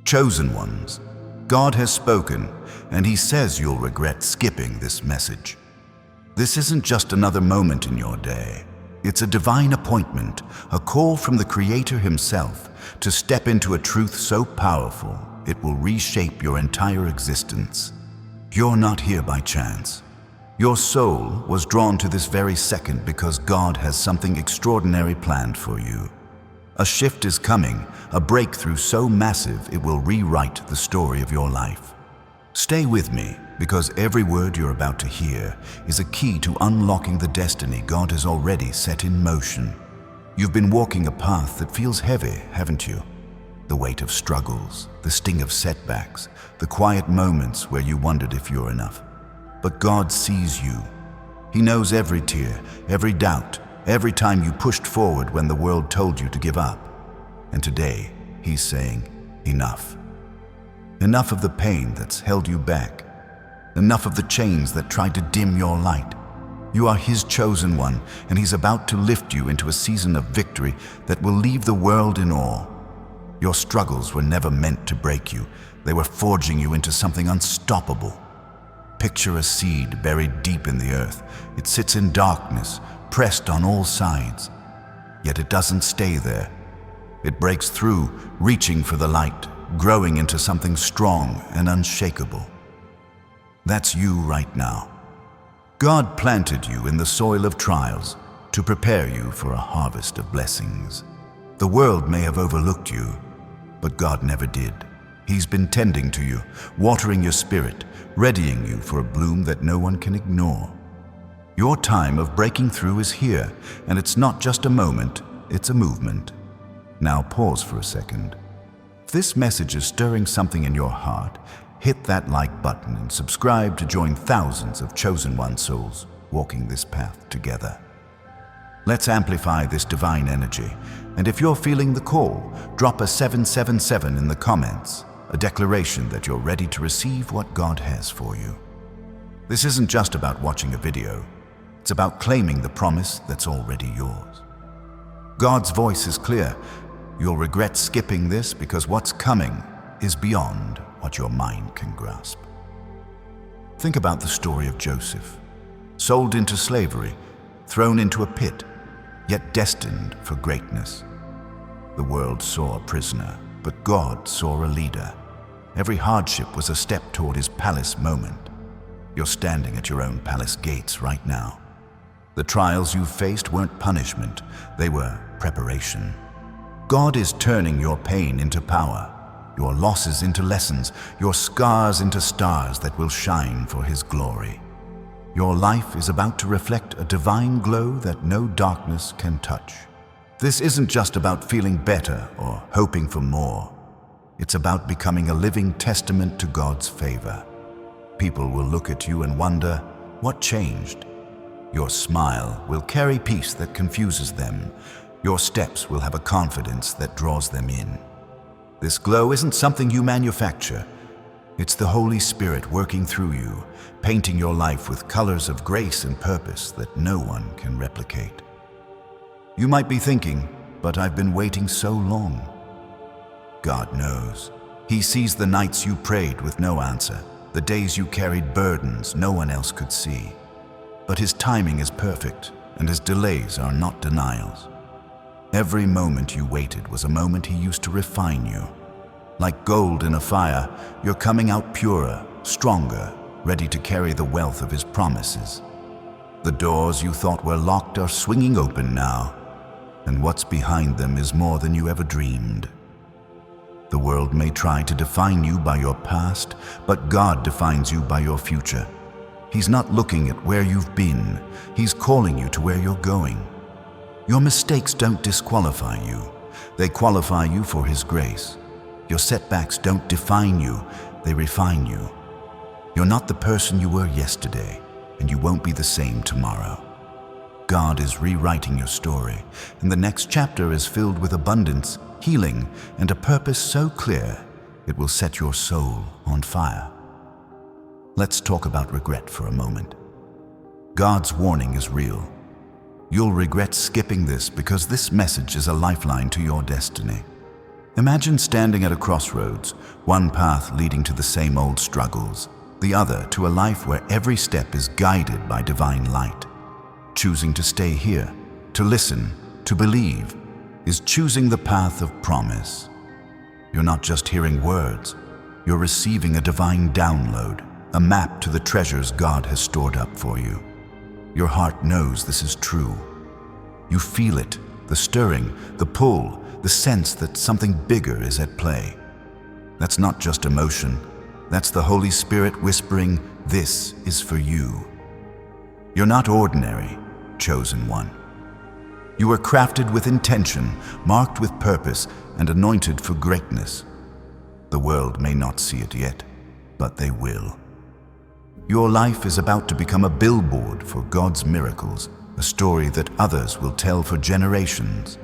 Chosen ones, God has spoken, and He says you'll regret skipping this message. This isn't just another moment in your day. It's a divine appointment, a call from the Creator Himself to step into a truth so powerful it will reshape your entire existence. You're not here by chance. Your soul was drawn to this very second because God has something extraordinary planned for you. A shift is coming, a breakthrough so massive it will rewrite the story of your life. Stay with me, because every word you're about to hear is a key to unlocking the destiny God has already set in motion. You've been walking a path that feels heavy, haven't you? The weight of struggles, the sting of setbacks, the quiet moments where you wondered if you're enough. But God sees you. He knows every tear, every doubt, every time you pushed forward when the world told you to give up. And today, He's saying, enough. Enough of the pain that's held you back. Enough of the chains that tried to dim your light. You are His chosen one, and He's about to lift you into a season of victory that will leave the world in awe. Your struggles were never meant to break you. They were forging you into something unstoppable. Picture a seed buried deep in the earth. It sits in darkness, pressed on all sides. Yet it doesn't stay there. It breaks through, reaching for the light, growing into something strong and unshakable. That's you right now. God planted you in the soil of trials to prepare you for a harvest of blessings. The world may have overlooked you, but God never did. He's been tending to you, watering your spirit, readying you for a bloom that no one can ignore. Your time of breaking through is here, and it's not just a moment, it's a movement. Now pause for a second. If this message is stirring something in your heart, hit that like button and subscribe to join thousands of chosen one souls walking this path together. Let's amplify this divine energy, and if you're feeling the call, drop a 777 in the comments, a declaration that you're ready to receive what God has for you. This isn't just about watching a video, it's about claiming the promise that's already yours. God's voice is clear. You'll regret skipping this because what's coming is beyond what your mind can grasp. Think about the story of Joseph, sold into slavery, thrown into a pit, yet destined for greatness. The world saw a prisoner, but God saw a leader. Every hardship was a step toward His palace moment. You're standing at your own palace gates right now. The trials you faced weren't punishment, they were preparation. God is turning your pain into power, your losses into lessons, your scars into stars that will shine for His glory. Your life is about to reflect a divine glow that no darkness can touch. This isn't just about feeling better or hoping for more. It's about becoming a living testament to God's favor. People will look at you and wonder, what changed? Your smile will carry peace that confuses them. Your steps will have a confidence that draws them in. This glow isn't something you manufacture. It's the Holy Spirit working through you, painting your life with colors of grace and purpose that no one can replicate. You might be thinking, but I've been waiting so long. God knows. He sees the nights you prayed with no answer, the days you carried burdens no one else could see. But His timing is perfect, and His delays are not denials. Every moment you waited was a moment He used to refine you. Like gold in a fire, you're coming out purer, stronger, ready to carry the wealth of His promises. The doors you thought were locked are swinging open now, and what's behind them is more than you ever dreamed. The world may try to define you by your past, but God defines you by your future. He's not looking at where you've been, He's calling you to where you're going. Your mistakes don't disqualify you, they qualify you for His grace. Your setbacks don't define you, they refine you. You're not the person you were yesterday, and you won't be the same tomorrow. God is rewriting your story, and the next chapter is filled with abundance, healing, and a purpose so clear it will set your soul on fire. Let's talk about regret for a moment. God's warning is real. You'll regret skipping this because this message is a lifeline to your destiny. Imagine standing at a crossroads, one path leading to the same old struggles, the other to a life where every step is guided by divine light. Choosing to stay here, to listen, to believe, is choosing the path of promise. You're not just hearing words, you're receiving a divine download, a map to the treasures God has stored up for you. Your heart knows this is true. You feel it, the stirring, the pull, the sense that something bigger is at play. That's not just emotion, that's the Holy Spirit whispering, "This is for you." You're not ordinary, chosen one. You were crafted with intention, marked with purpose, and anointed for greatness. The world may not see it yet, but they will. Your life is about to become a billboard for God's miracles, a story that others will tell for generations.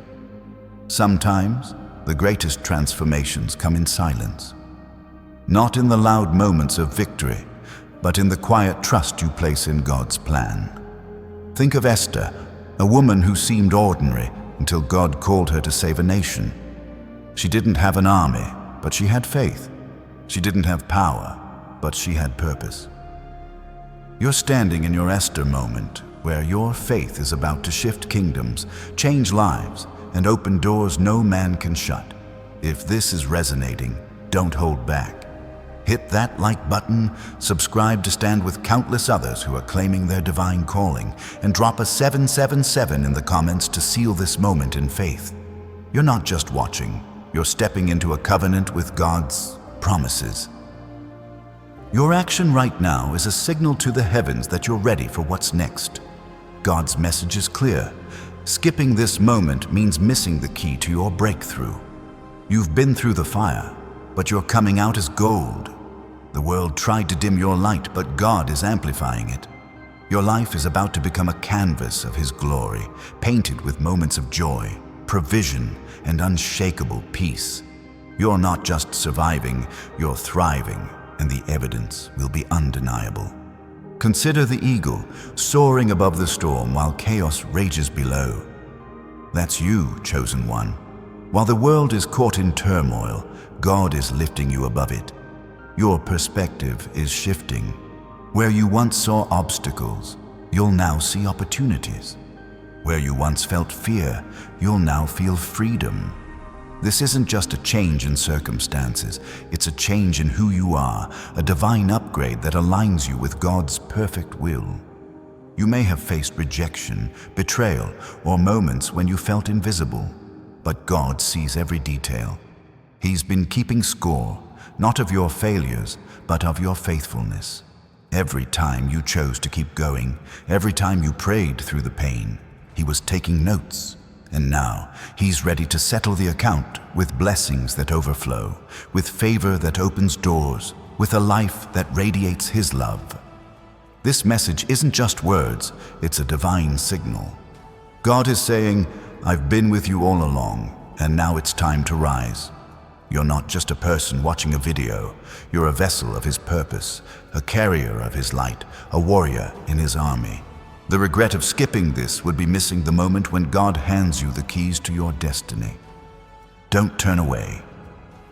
Sometimes, the greatest transformations come in silence. Not in the loud moments of victory, but in the quiet trust you place in God's plan. Think of Esther, a woman who seemed ordinary until God called her to save a nation. She didn't have an army, but she had faith. She didn't have power, but she had purpose. You're standing in your Esther moment, where your faith is about to shift kingdoms, change lives, and open doors no man can shut. If this is resonating, don't hold back. Hit that like button, subscribe to stand with countless others who are claiming their divine calling, and drop a 777 in the comments to seal this moment in faith. You're not just watching, you're stepping into a covenant with God's promises. Your action right now is a signal to the heavens that you're ready for what's next. God's message is clear. Skipping this moment means missing the key to your breakthrough. You've been through the fire, but you're coming out as gold. The world tried to dim your light, but God is amplifying it. Your life is about to become a canvas of His glory, painted with moments of joy, provision, and unshakable peace. You're not just surviving, you're thriving, and the evidence will be undeniable. Consider the eagle soaring above the storm while chaos rages below. That's you, chosen one. While the world is caught in turmoil, God is lifting you above it. Your perspective is shifting. Where you once saw obstacles, you'll now see opportunities. Where you once felt fear, you'll now feel freedom. This isn't just a change in circumstances, it's a change in who you are, a divine upgrade that aligns you with God's perfect will. You may have faced rejection, betrayal, or moments when you felt invisible, but God sees every detail. He's been keeping score, not of your failures, but of your faithfulness. Every time you chose to keep going, every time you prayed through the pain, He was taking notes. And now, He's ready to settle the account with blessings that overflow, with favor that opens doors, with a life that radiates His love. This message isn't just words, it's a divine signal. God is saying, "I've been with you all along, and now it's time to rise." You're not just a person watching a video, you're a vessel of His purpose, a carrier of His light, a warrior in His army. The regret of skipping this would be missing the moment when God hands you the keys to your destiny. Don't turn away.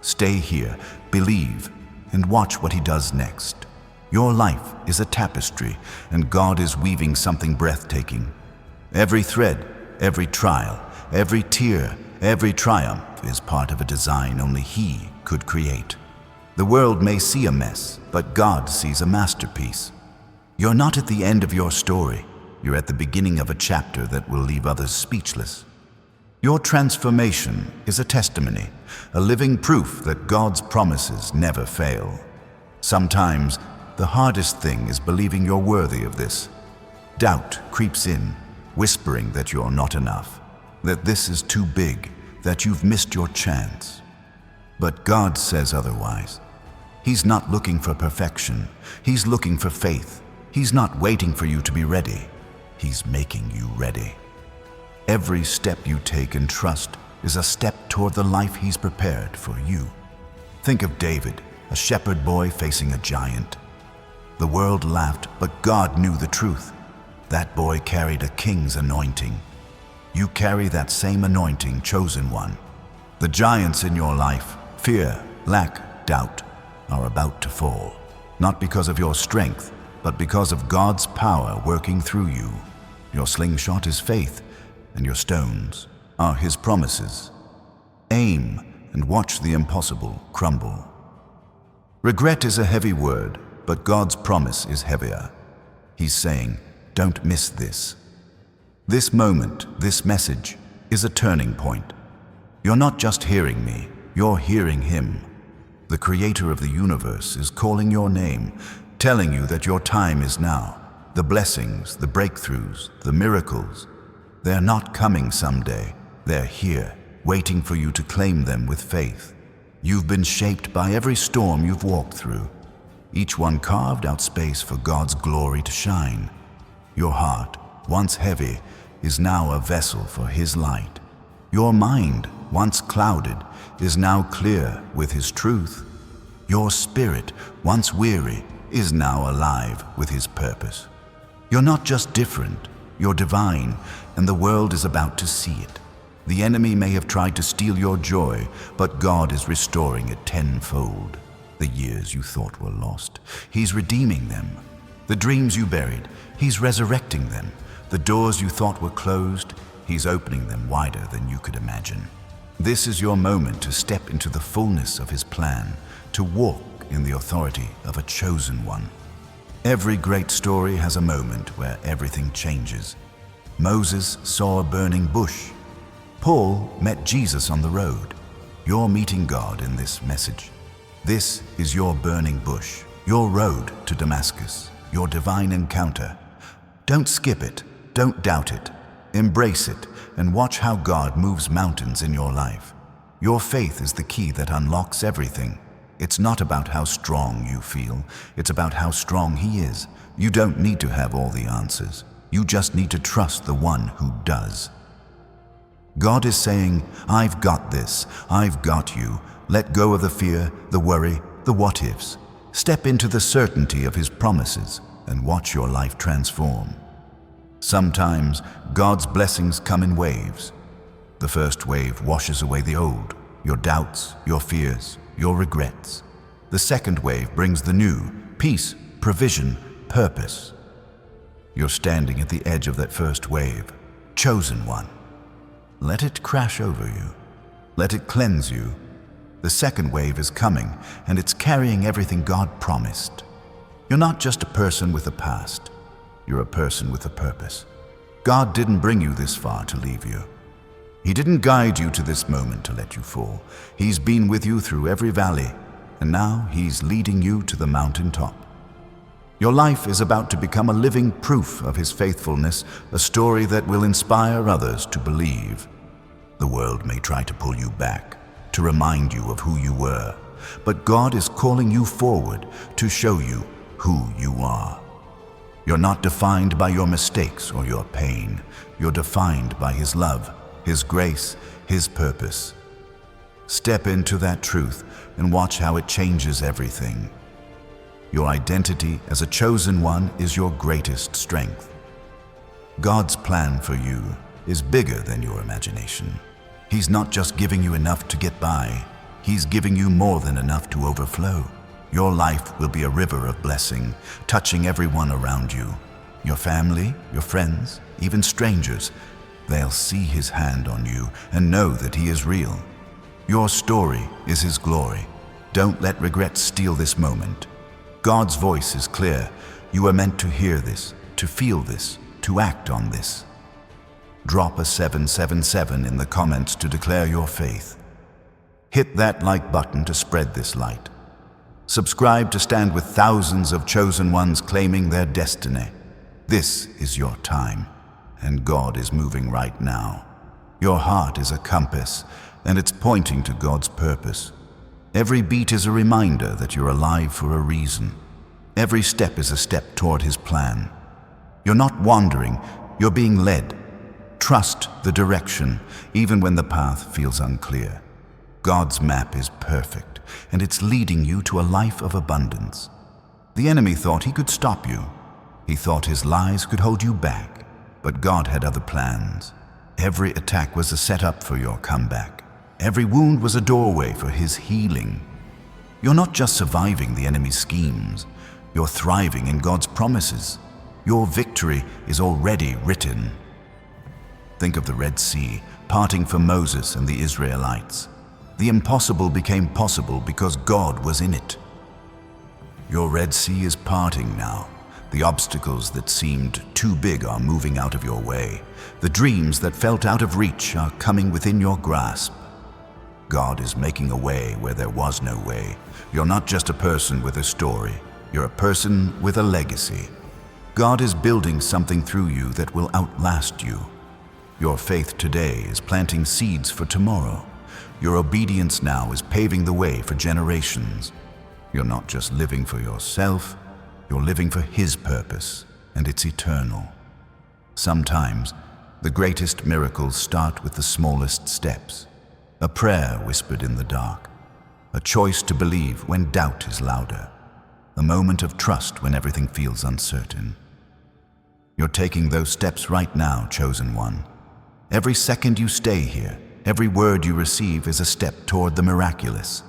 Stay here, believe, and watch what He does next. Your life is a tapestry, and God is weaving something breathtaking. Every thread, every trial, every tear, every triumph is part of a design only He could create. The world may see a mess, but God sees a masterpiece. You're not at the end of your story. You're at the beginning of a chapter that will leave others speechless. Your transformation is a testimony, a living proof that God's promises never fail. Sometimes, the hardest thing is believing you're worthy of this. Doubt creeps in, whispering that you're not enough, that this is too big, that you've missed your chance. But God says otherwise. He's not looking for perfection. He's looking for faith. He's not waiting for you to be ready. He's making you ready. Every step you take in trust is a step toward the life He's prepared for you. Think of David, a shepherd boy facing a giant. The world laughed, but God knew the truth. That boy carried a king's anointing. You carry that same anointing, chosen one. The giants in your life, fear, lack, doubt, are about to fall. Not because of your strength, but because of God's power working through you. Your slingshot is faith, and your stones are His promises. Aim and watch the impossible crumble. Regret is a heavy word, but God's promise is heavier. He's saying, don't miss this. This moment, this message, is a turning point. You're not just hearing me, you're hearing Him. The Creator of the universe is calling your name, telling you that your time is now. The blessings, the breakthroughs, the miracles, they're not coming someday. They're here, waiting for you to claim them with faith. You've been shaped by every storm you've walked through. Each one carved out space for God's glory to shine. Your heart, once heavy, is now a vessel for His light. Your mind, once clouded, is now clear with His truth. Your spirit, once weary, is now alive with His purpose. You're not just different, you're divine, and the world is about to see it. The enemy may have tried to steal your joy, but God is restoring it tenfold. The years you thought were lost, He's redeeming them. The dreams you buried, He's resurrecting them. The doors you thought were closed, He's opening them wider than you could imagine. This is your moment to step into the fullness of His plan, to walk in the authority of a chosen one. Every great story has a moment where everything changes. Moses saw a burning bush. Paul met Jesus on the road. You're meeting God in this message. This is your burning bush, your road to Damascus, your divine encounter. Don't skip it, don't doubt it. Embrace it and watch how God moves mountains in your life. Your faith is the key that unlocks everything. It's not about how strong you feel, it's about how strong He is. You don't need to have all the answers. You just need to trust the one who does. God is saying, I've got this, I've got you. Let go of the fear, the worry, the what-ifs. Step into the certainty of His promises and watch your life transform. Sometimes God's blessings come in waves. The first wave washes away the old, your doubts, your fears, your regrets. The second wave brings the new, peace, provision, purpose. You're standing at the edge of that first wave, chosen one. Let it crash over you. Let it cleanse you. The second wave is coming, and it's carrying everything God promised. You're not just a person with a past. You're a person with a purpose. God didn't bring you this far to leave you. He didn't guide you to this moment to let you fall. He's been with you through every valley, and now He's leading you to the mountaintop. Your life is about to become a living proof of His faithfulness, a story that will inspire others to believe. The world may try to pull you back, to remind you of who you were, but God is calling you forward to show you who you are. You're not defined by your mistakes or your pain. You're defined by His love, His grace, His purpose. Step into that truth and watch how it changes everything. Your identity as a chosen one is your greatest strength. God's plan for you is bigger than your imagination. He's not just giving you enough to get by. He's giving you more than enough to overflow. Your life will be a river of blessing, touching everyone around you. Your family, your friends, even strangers. They'll see His hand on you and know that He is real. Your story is His glory. Don't let regret steal this moment. God's voice is clear. You are meant to hear this, to feel this, to act on this. Drop a 777 in the comments to declare your faith. Hit that like button to spread this light. Subscribe to stand with thousands of chosen ones claiming their destiny. This is your time, and God is moving right now. Your heart is a compass, and it's pointing to God's purpose. Every beat is a reminder that you're alive for a reason. Every step is a step toward His plan. You're not wandering, you're being led. Trust the direction, even when the path feels unclear. God's map is perfect, and it's leading you to a life of abundance. The enemy thought he could stop you. He thought his lies could hold you back, but God had other plans. Every attack was a setup for your comeback. Every wound was a doorway for his healing. You're not just surviving the enemy's schemes, you're thriving in God's promises. Your victory is already written. Think of the Red Sea parting for Moses and the Israelites. The impossible became possible because God was in it. Your Red Sea is parting now. The obstacles that seemed too big are moving out of your way. The dreams that felt out of reach are coming within your grasp. God is making a way where there was no way. You're not just a person with a story. You're a person with a legacy. God is building something through you that will outlast you. Your faith today is planting seeds for tomorrow. Your obedience now is paving the way for generations. You're not just living for yourself, you're living for His purpose, and it's eternal. Sometimes, the greatest miracles start with the smallest steps. A prayer whispered in the dark. A choice to believe when doubt is louder. A moment of trust when everything feels uncertain. You're taking those steps right now, chosen one. Every second you stay here, every word you receive is a step toward the miraculous.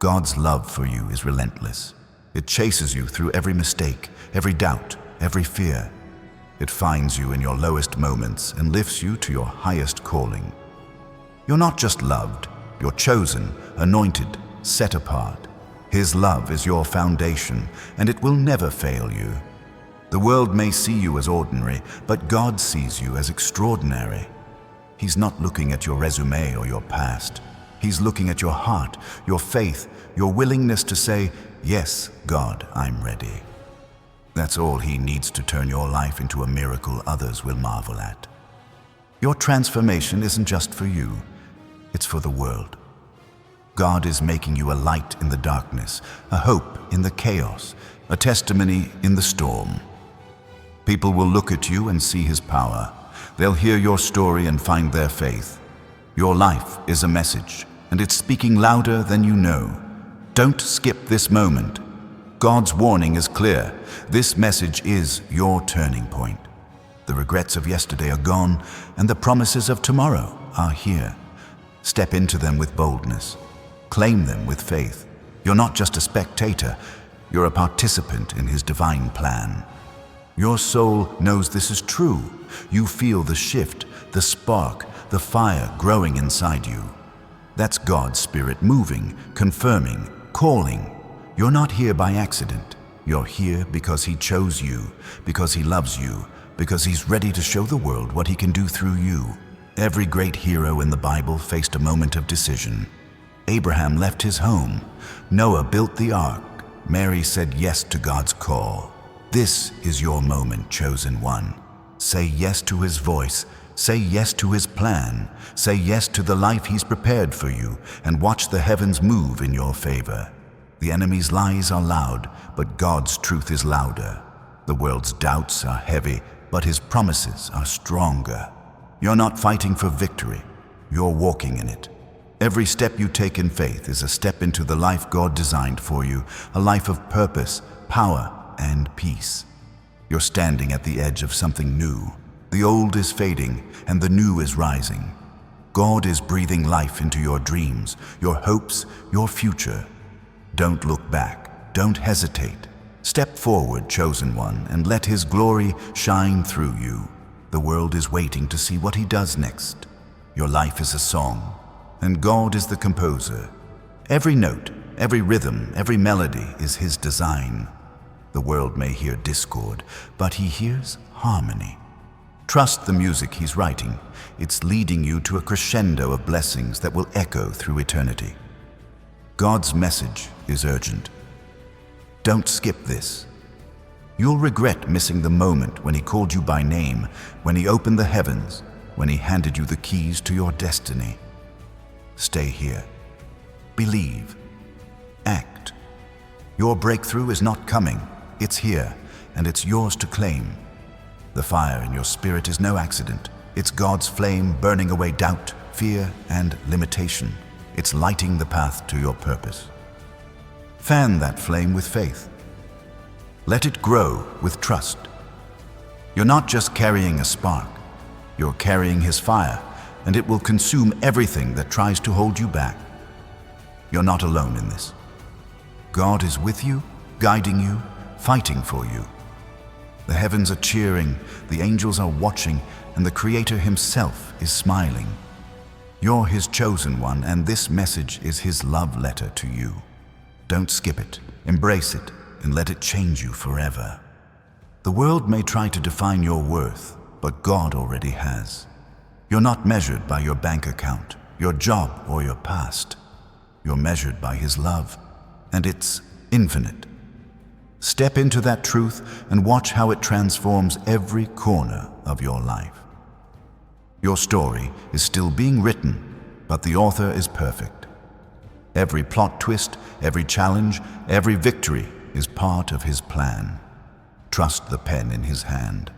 God's love for you is relentless. It chases you through every mistake, every doubt, every fear. It finds you in your lowest moments and lifts you to your highest calling. You're not just loved, you're chosen, anointed, set apart. His love is your foundation, and it will never fail you. The world may see you as ordinary, but God sees you as extraordinary. He's not looking at your resume or your past. He's looking at your heart, your faith, your willingness to say, "Yes, God, I'm ready." That's all He needs to turn your life into a miracle others will marvel at. Your transformation isn't just for you, it's for the world. God is making you a light in the darkness, a hope in the chaos, a testimony in the storm. People will look at you and see His power. They'll hear your story and find their faith. Your life is a message, and it's speaking louder than you know. Don't skip this moment. God's warning is clear. This message is your turning point. The regrets of yesterday are gone, and the promises of tomorrow are here. Step into them with boldness. Claim them with faith. You're not just a spectator, you're a participant in His divine plan. Your soul knows this is true. You feel the shift, the spark, the fire growing inside you. That's God's Spirit moving, confirming, calling. You're not here by accident. You're here because He chose you, because He loves you, because He's ready to show the world what He can do through you. Every great hero in the Bible faced a moment of decision. Abraham left his home. Noah built the ark. Mary said yes to God's call. This is your moment, chosen one. Say yes to His voice. Say yes to His plan. Say yes to the life He's prepared for you, and watch the heavens move in your favor. The enemy's lies are loud, but God's truth is louder. The world's doubts are heavy, but His promises are stronger. You're not fighting for victory. You're walking in it. Every step you take in faith is a step into the life God designed for you, a life of purpose, power, and peace. You're standing at the edge of something new. The old is fading, and the new is rising. God is breathing life into your dreams, your hopes, your future. Don't look back. Don't hesitate. Step forward, chosen one, and let His glory shine through you. The world is waiting to see what He does next. Your life is a song, and God is the composer. Every note, every rhythm, every melody is His design. The world may hear discord, but He hears harmony. Trust the music He's writing. It's leading you to a crescendo of blessings that will echo through eternity. God's message is urgent. Don't skip this. You'll regret missing the moment when He called you by name, when He opened the heavens, when He handed you the keys to your destiny. Stay here. Believe. Act. Your breakthrough is not coming. It's here, and it's yours to claim. The fire in your spirit is no accident. It's God's flame burning away doubt, fear, and limitation. It's lighting the path to your purpose. Fan that flame with faith. Let it grow with trust. You're not just carrying a spark. You're carrying His fire, and it will consume everything that tries to hold you back. You're not alone in this. God is with you, guiding you, fighting for you. The heavens are cheering, the angels are watching, and the Creator Himself is smiling. You're His chosen one, and this message is His love letter to you. Don't skip it, embrace it, and let it change you forever. The world may try to define your worth, but God already has. You're not measured by your bank account, your job, or your past. You're measured by His love, and it's infinite. Step into that truth and watch how it transforms every corner of your life. Your story is still being written, but the author is perfect. Every plot twist, every challenge, every victory is part of His plan. Trust the pen in His hand.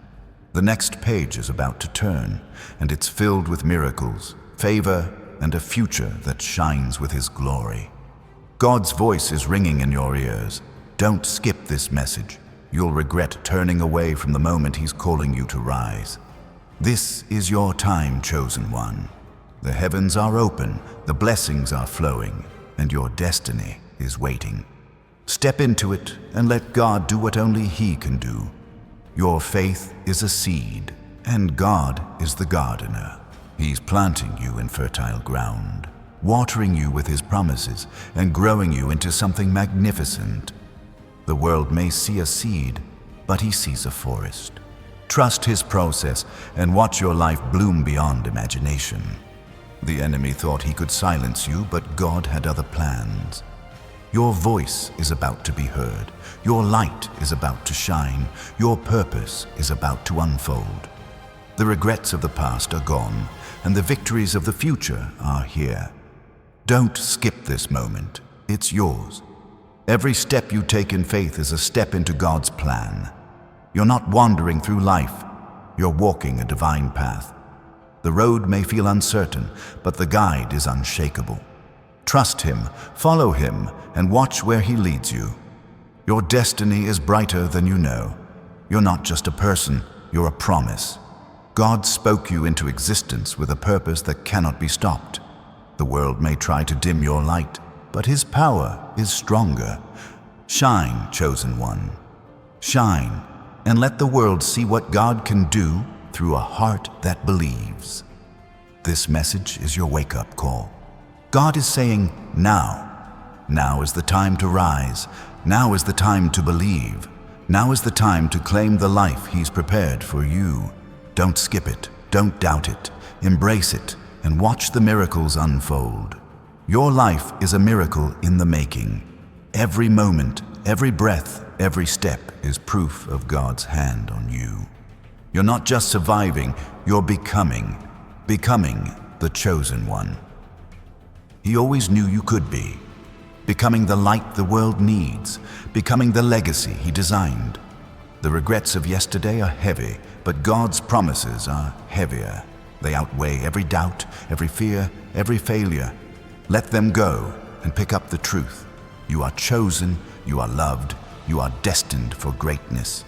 The next page is about to turn, and it's filled with miracles, favor, and a future that shines with His glory. God's voice is ringing in your ears. Don't skip this message. You'll regret turning away from the moment He's calling you to rise. This is your time, chosen one. The heavens are open, the blessings are flowing, and your destiny is waiting. Step into it and let God do what only He can do. Your faith is a seed, and God is the gardener. He's planting you in fertile ground, watering you with His promises, and growing you into something magnificent. The world may see a seed, but He sees a forest. Trust His process and watch your life bloom beyond imagination. The enemy thought he could silence you, but God had other plans. Your voice is about to be heard. Your light is about to shine. Your purpose is about to unfold. The regrets of the past are gone, and the victories of the future are here. Don't skip this moment. It's yours. Every step you take in faith is a step into God's plan. You're not wandering through life. You're walking a divine path. The road may feel uncertain, but the guide is unshakable. Trust Him, follow Him, and watch where He leads you. Your destiny is brighter than you know. You're not just a person, you're a promise. God spoke you into existence with a purpose that cannot be stopped. The world may try to dim your light, but His power is stronger. Shine, chosen one. Shine, and let the world see what God can do through a heart that believes. This message is your wake-up call. God is saying, now. Now is the time to rise. Now is the time to believe. Now is the time to claim the life He's prepared for you. Don't skip it. Don't doubt it. Embrace it and watch the miracles unfold. Your life is a miracle in the making. Every moment, every breath, every step is proof of God's hand on you. You're not just surviving, you're becoming the chosen one. He always knew you could be. Becoming the light the world needs, becoming the legacy He designed. The regrets of yesterday are heavy, but God's promises are heavier. They outweigh every doubt, every fear, every failure. Let them go and pick up the truth. You are chosen, you are loved, you are destined for greatness.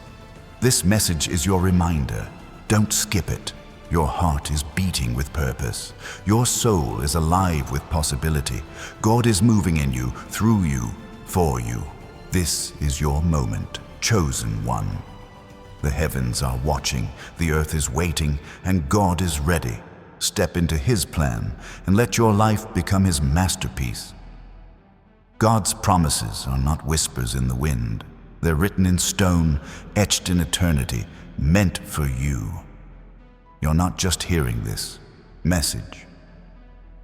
This message is your reminder. Don't skip it. Your heart is beating with purpose. Your soul is alive with possibility. God is moving in you, through you, for you. This is your moment, chosen one. The heavens are watching, the earth is waiting, and God is ready. Step into His plan and let your life become His masterpiece. God's promises are not whispers in the wind. They're written in stone, etched in eternity, meant for you. You're not just hearing this message.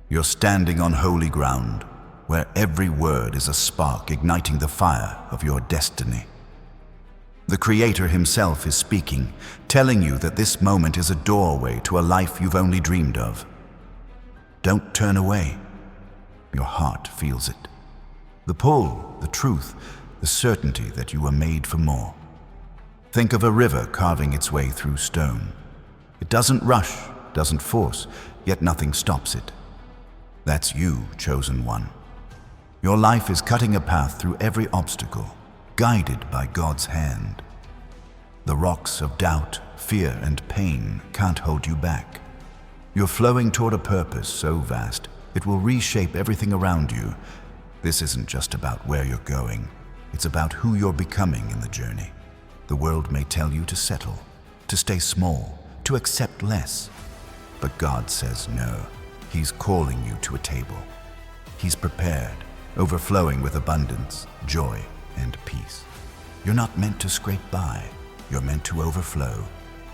You're standing on holy ground, where every word is a spark igniting the fire of your destiny. The Creator Himself is speaking, telling you that this moment is a doorway to a life you've only dreamed of. Don't turn away. Your heart feels it. The pull, the truth, the certainty that you were made for more. Think of a river carving its way through stone. It doesn't rush, doesn't force, yet nothing stops it. That's you, chosen one. Your life is cutting a path through every obstacle, guided by God's hand. The rocks of doubt, fear, and pain can't hold you back. You're flowing toward a purpose so vast, it will reshape everything around you. This isn't just about where you're going. It's about who you're becoming in the journey. The world may tell you to settle, to stay small, to accept less. But God says no. He's calling you to a table. He's prepared, overflowing with abundance, joy, and peace. You're not meant to scrape by. You're meant to overflow.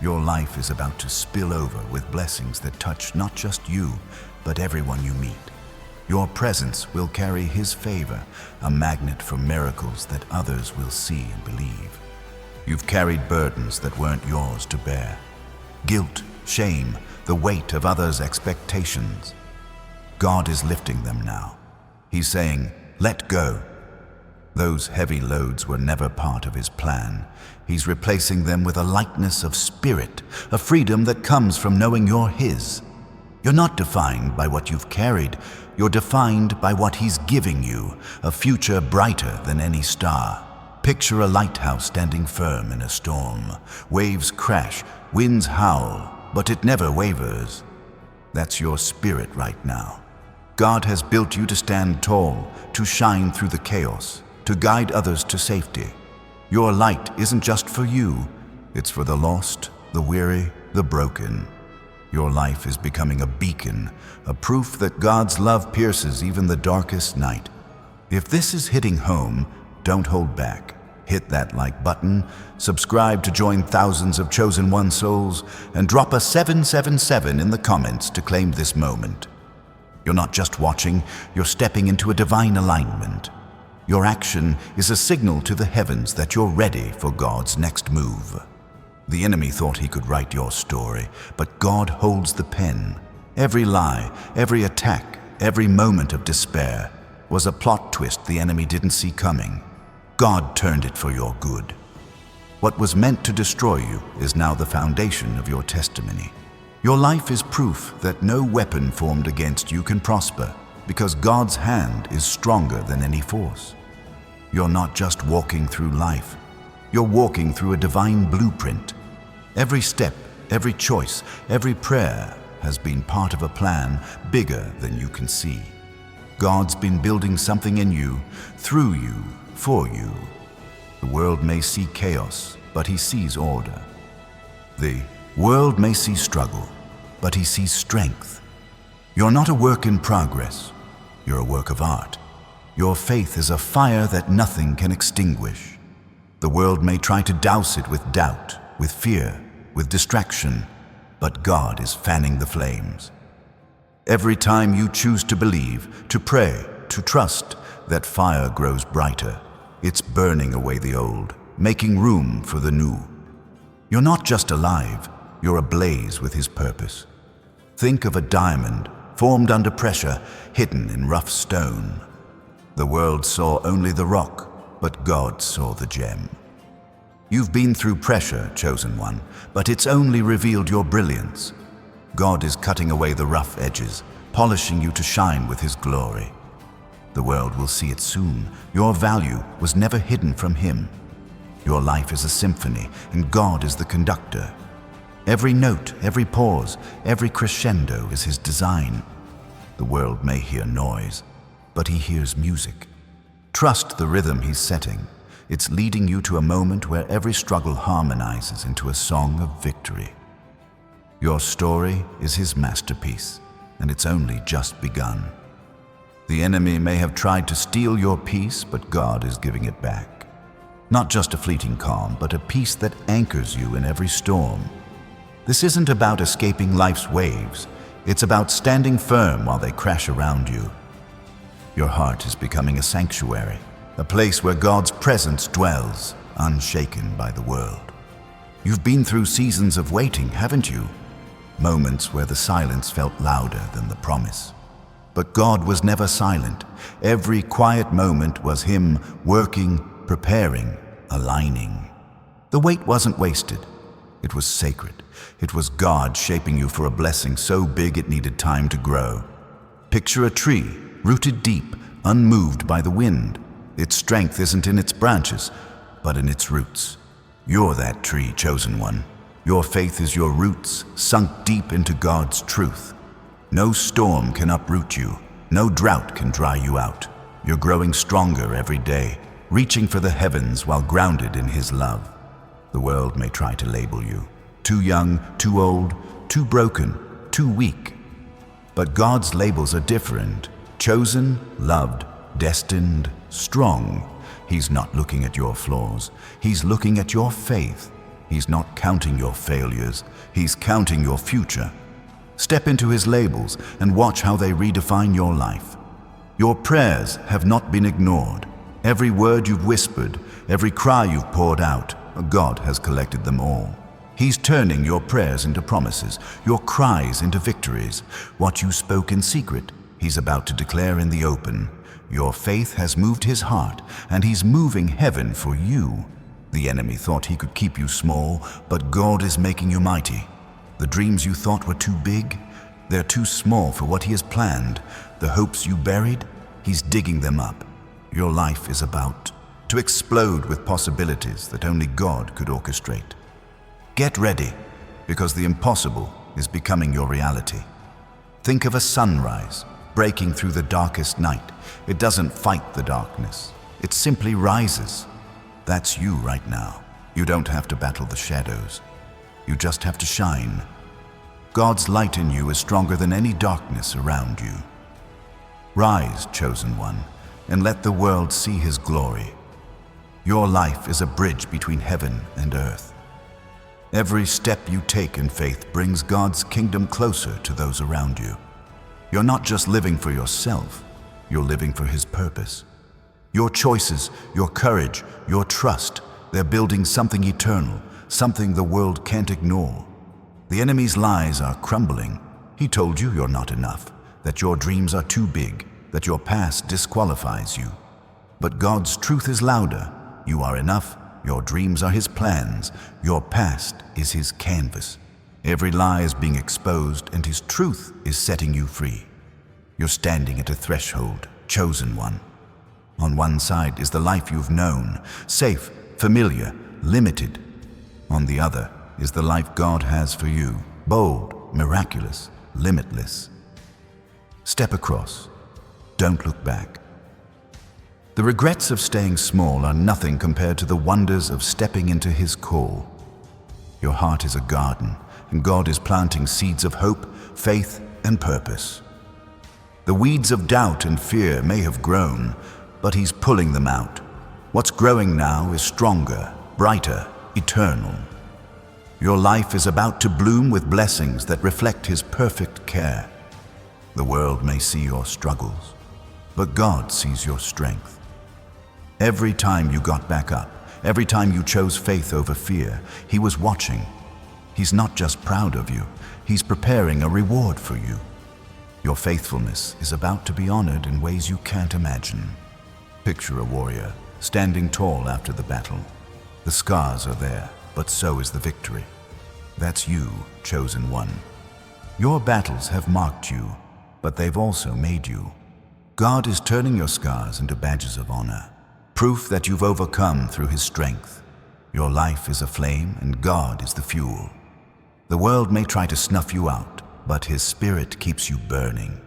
Your life is about to spill over with blessings that touch not just you, but everyone you meet. Your presence will carry His favor, a magnet for miracles that others will see and believe. You've carried burdens that weren't yours to bear. Guilt, shame, the weight of others' expectations. God is lifting them now. He's saying, let go. Those heavy loads were never part of His plan. He's replacing them with a lightness of spirit, a freedom that comes from knowing you're His. You're not defined by what you've carried. You're defined by what He's giving you, a future brighter than any star. Picture a lighthouse standing firm in a storm. Waves crash, winds howl, but it never wavers. That's your spirit right now. God has built you to stand tall, to shine through the chaos, to guide others to safety. Your light isn't just for you, it's for the lost, the weary, the broken. Your life is becoming a beacon, a proof that God's love pierces even the darkest night. If this is hitting home, don't hold back. Hit that like button, subscribe to join thousands of chosen one souls, and drop a 777 in the comments to claim this moment. You're not just watching, you're stepping into a divine alignment. Your action is a signal to the heavens that you're ready for God's next move. The enemy thought he could write your story, but God holds the pen. Every lie, every attack, every moment of despair was a plot twist the enemy didn't see coming. God turned it for your good. What was meant to destroy you is now the foundation of your testimony. Your life is proof that no weapon formed against you can prosper, because God's hand is stronger than any force. You're not just walking through life, you're walking through a divine blueprint. Every step, every choice, every prayer has been part of a plan bigger than you can see. God's been building something in you, through you, for you. The world may see chaos, but He sees order. The world may see struggle, but He sees strength. You're not a work in progress, you're a work of art. Your faith is a fire that nothing can extinguish. The world may try to douse it with doubt, with fear, with distraction, but God is fanning the flames. Every time you choose to believe, to pray, to trust, that fire grows brighter. It's burning away the old, making room for the new. You're not just alive, you're ablaze with His purpose. Think of a diamond formed under pressure, hidden in rough stone. The world saw only the rock, but God saw the gem. You've been through pressure, chosen one, but it's only revealed your brilliance. God is cutting away the rough edges, polishing you to shine with His glory. The world will see it soon. Your value was never hidden from Him. Your life is a symphony, and God is the conductor. Every note, every pause, every crescendo is His design. The world may hear noise, but He hears music. Trust the rhythm He's setting. It's leading you to a moment where every struggle harmonizes into a song of victory. Your story is His masterpiece, and it's only just begun. The enemy may have tried to steal your peace, but God is giving it back. Not just a fleeting calm, but a peace that anchors you in every storm. This isn't about escaping life's waves. It's about standing firm while they crash around you. Your heart is becoming a sanctuary, a place where God's presence dwells, unshaken by the world. You've been through seasons of waiting, haven't you? Moments where the silence felt louder than the promise. But God was never silent. Every quiet moment was Him working, preparing, aligning. The wait wasn't wasted. It was sacred. It was God shaping you for a blessing so big it needed time to grow. Picture a tree, rooted deep, unmoved by the wind. Its strength isn't in its branches, but in its roots. You're that tree, chosen one. Your faith is your roots, sunk deep into God's truth. No storm can uproot you. No drought can dry you out. You're growing stronger every day, reaching for the heavens while grounded in His love. The world may try to label you too young, too old, too broken, too weak. But God's labels are different. Chosen, loved, destined, strong. He's not looking at your flaws. He's looking at your faith. He's not counting your failures. He's counting your future. Step into His labels and watch how they redefine your life. Your prayers have not been ignored. Every word you've whispered, every cry you've poured out, God has collected them all. He's turning your prayers into promises, your cries into victories. What you spoke in secret, He's about to declare in the open. Your faith has moved His heart, and He's moving heaven for you. The enemy thought he could keep you small, but God is making you mighty. The dreams you thought were too big, they're too small for what He has planned. The hopes you buried, He's digging them up. Your life is about to explode with possibilities that only God could orchestrate. Get ready, because the impossible is becoming your reality. Think of a sunrise breaking through the darkest night. It doesn't fight the darkness. It simply rises. That's you right now. You don't have to battle the shadows. You just have to shine. God's light in you is stronger than any darkness around you. Rise, chosen one, and let the world see His glory. Your life is a bridge between heaven and earth. Every step you take in faith brings God's kingdom closer to those around you. You're not just living for yourself, you're living for His purpose. Your choices, your courage, your trust, they're building something eternal, something the world can't ignore. The enemy's lies are crumbling. He told you you're not enough, that your dreams are too big, that your past disqualifies you. But God's truth is louder. You are enough. Your dreams are His plans. Your past is His canvas. Every lie is being exposed, and His truth is setting you free. You're standing at a threshold, chosen one. On one side is the life you've known, safe, familiar, limited. On the other is the life God has for you, bold, miraculous, limitless. Step across. Don't look back. The regrets of staying small are nothing compared to the wonders of stepping into His call. Your heart is a garden, and God is planting seeds of hope, faith, and purpose. The weeds of doubt and fear may have grown, but He's pulling them out. What's growing now is stronger, brighter, eternal. Your life is about to bloom with blessings that reflect His perfect care. The world may see your struggles, but God sees your strength. Every time you got back up, every time you chose faith over fear, He was watching. He's not just proud of you, He's preparing a reward for you. Your faithfulness is about to be honored in ways you can't imagine. Picture a warrior, standing tall after the battle. The scars are there, but so is the victory. That's you, chosen one. Your battles have marked you, but they've also made you. God is turning your scars into badges of honor, proof that you've overcome through His strength. Your life is a flame, and God is the fuel. The world may try to snuff you out, but His Spirit keeps you burning.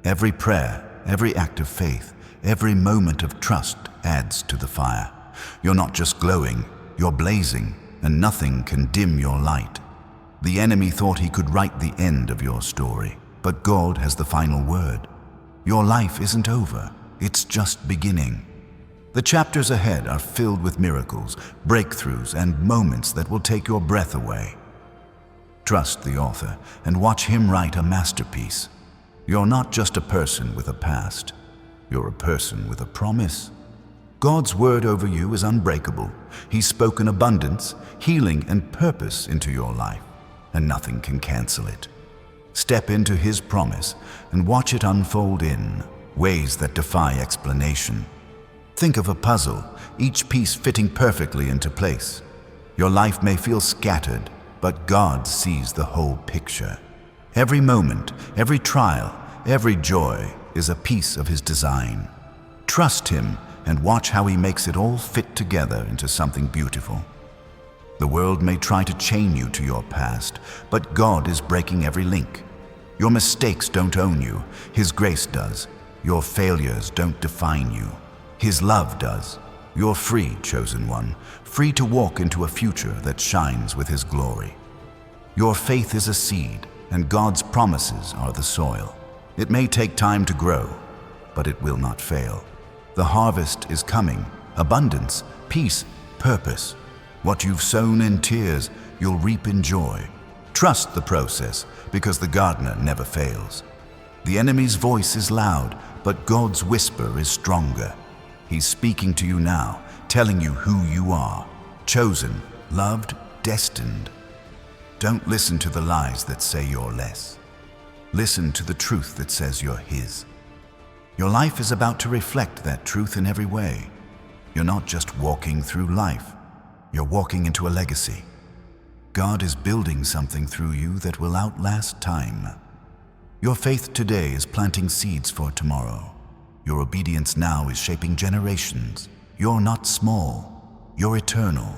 Every prayer, every act of faith, every moment of trust adds to the fire. You're not just glowing, you're blazing, and nothing can dim your light. The enemy thought he could write the end of your story, but God has the final word. Your life isn't over, it's just beginning. The chapters ahead are filled with miracles, breakthroughs, and moments that will take your breath away. Trust the author and watch him write a masterpiece. You're not just a person with a past. You're a person with a promise. God's word over you is unbreakable. He's spoken abundance, healing, and purpose into your life, and nothing can cancel it. Step into His promise and watch it unfold in ways that defy explanation. Think of a puzzle, each piece fitting perfectly into place. Your life may feel scattered, but God sees the whole picture. Every moment, every trial, every joy is a piece of His design. Trust Him and watch how He makes it all fit together into something beautiful. The world may try to chain you to your past, but God is breaking every link. Your mistakes don't own you, His grace does. Your failures don't define you, His love does. You're free, chosen one, free to walk into a future that shines with His glory. Your faith is a seed, and God's promises are the soil. It may take time to grow, but it will not fail. The harvest is coming, abundance, peace, purpose. What you've sown in tears, you'll reap in joy. Trust the process, because the gardener never fails. The enemy's voice is loud, but God's whisper is stronger. He's speaking to you now, telling you who you are, chosen, loved, destined. Don't listen to the lies that say you're less. Listen to the truth that says you're His. Your life is about to reflect that truth in every way. You're not just walking through life, you're walking into a legacy. God is building something through you that will outlast time. Your faith today is planting seeds for tomorrow. Your obedience now is shaping generations. You're not small, you're eternal.